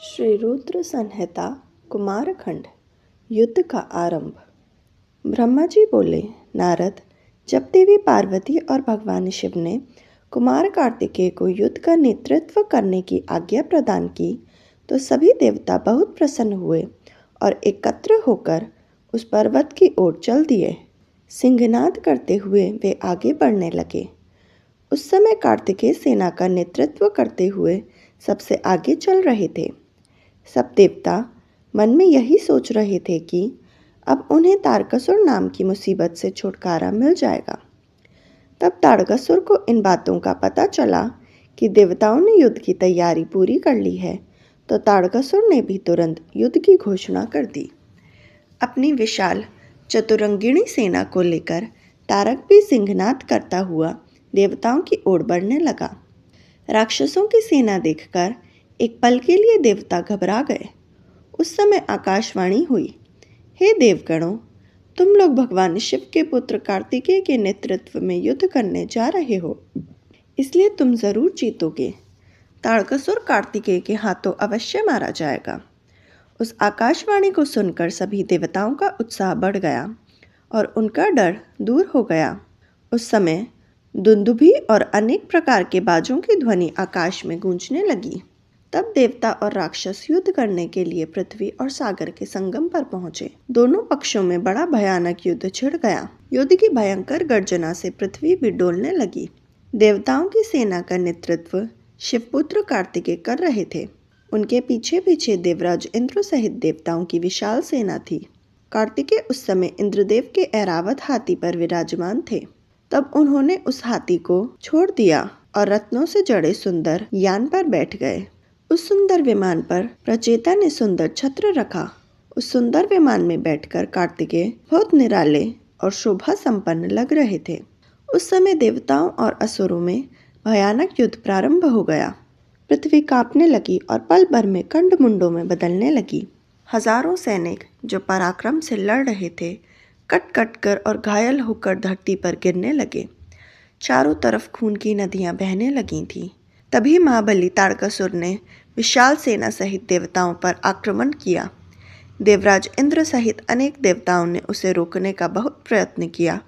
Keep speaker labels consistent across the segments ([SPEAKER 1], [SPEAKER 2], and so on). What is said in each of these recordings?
[SPEAKER 1] श्री रुद्र संहिता कुमारखंड युद्ध का आरंभ। ब्रह्मा जी बोले, नारद, जब देवी पार्वती और भगवान शिव ने कुमार कार्तिकेय को युद्ध का नेतृत्व करने की आज्ञा प्रदान की तो सभी देवता बहुत प्रसन्न हुए और एकत्र होकर उस पर्वत की ओर चल दिए। सिंहनाद करते हुए वे आगे बढ़ने लगे। उस समय कार्तिकेय सेना का नेतृत्व करते हुए सबसे आगे चल रहे थे। सब देवता मन में यही सोच रहे थे कि अब उन्हें तारकासुर नाम की मुसीबत से छुटकारा मिल जाएगा। तब तारकासुर को इन बातों का पता चला कि देवताओं ने युद्ध की तैयारी पूरी कर ली है, तो तारकासुर ने भी तुरंत युद्ध की घोषणा कर दी। अपनी विशाल चतुरंगिणी सेना को लेकर तारक भी सिंहनाद करता हुआ देवताओं की ओर बढ़ने लगा। राक्षसों की सेना देखकर एक पल के लिए देवता घबरा गए। उस समय आकाशवाणी हुई, हे देवगणों, तुम लोग भगवान शिव के पुत्र कार्तिकेय के नेतृत्व में युद्ध करने जा रहे हो, इसलिए तुम जरूर जीतोगे। तारकासुर कार्तिकेय के हाथों अवश्य मारा जाएगा। उस आकाशवाणी को सुनकर सभी देवताओं का उत्साह बढ़ गया और उनका डर दूर हो गया। उस समय दुंदुभी और अनेक प्रकार के बाजों की ध्वनि आकाश में गूंजने लगी। तब देवता और राक्षस युद्ध करने के लिए पृथ्वी और सागर के संगम पर पहुंचे। दोनों पक्षों में बड़ा भयानक युद्ध छिड़ गया। युद्ध की भयंकर गर्जना से पृथ्वी भी डोलने लगी। देवताओं की सेना का नेतृत्व शिवपुत्र कार्तिकेय कर रहे थे। उनके पीछे पीछे देवराज इंद्र सहित देवताओं की विशाल सेना थी। कार्तिकेय उस समय इंद्रदेव के ऐरावत हाथी पर विराजमान थे। तब उन्होंने उस हाथी को छोड़ दिया और रत्नों से जड़े सुंदर यान पर बैठ गए। उस सुंदर विमान पर प्रचेता ने सुंदर छत्र रखा। उस सुंदर विमान में बैठकर कार्तिकेय बहुत निराले और शोभा संपन्न लग रहे थे। उस समय देवताओं और असुरों में भयानक युद्ध प्रारंभ हो गया। पृथ्वी कांपने लगी और पल भर में कंड मुंडों में बदलने लगी। हजारों सैनिक जो पराक्रम से लड़ रहे थे, कट कट कर और घायल होकर धरती पर गिरने लगे। चारों तरफ खून की नदियां बहने लगी थीं। तभी महाबली तारकासुर ने विशाल सेना सहित देवताओं पर आक्रमण किया। देवराज इंद्र सहित अनेक देवताओं ने उसे रोकने का बहुत प्रयत्न किया,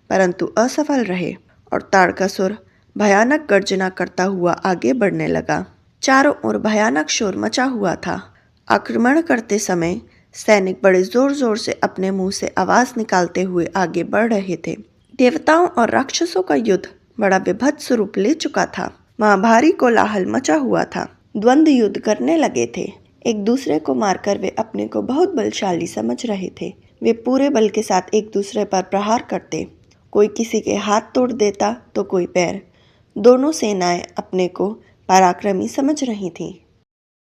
[SPEAKER 1] परंतु असफल रहे और तारकासुर भयानक गर्जना करता हुआ आगे बढ़ने लगा। चारों ओर भयानक शोर मचा हुआ था। आक्रमण करते समय सैनिक बड़े जोर जोर से अपने मुंह से आवाज निकालते हुए आगे बढ़ रहे थे। देवताओं और राक्षसों का युद्ध बड़ा विभत्स रूप ले चुका था। वहाँ भारी कोलाहल मचा हुआ था। द्वंद्व युद्ध करने लगे थे। एक दूसरे को मारकर वे अपने को बहुत बलशाली समझ रहे थे। वे पूरे बल के साथ एक दूसरे पर प्रहार करते। कोई किसी के हाथ तोड़ देता तो कोई पैर। दोनों सेनाएं अपने को पराक्रमी समझ रही थीं।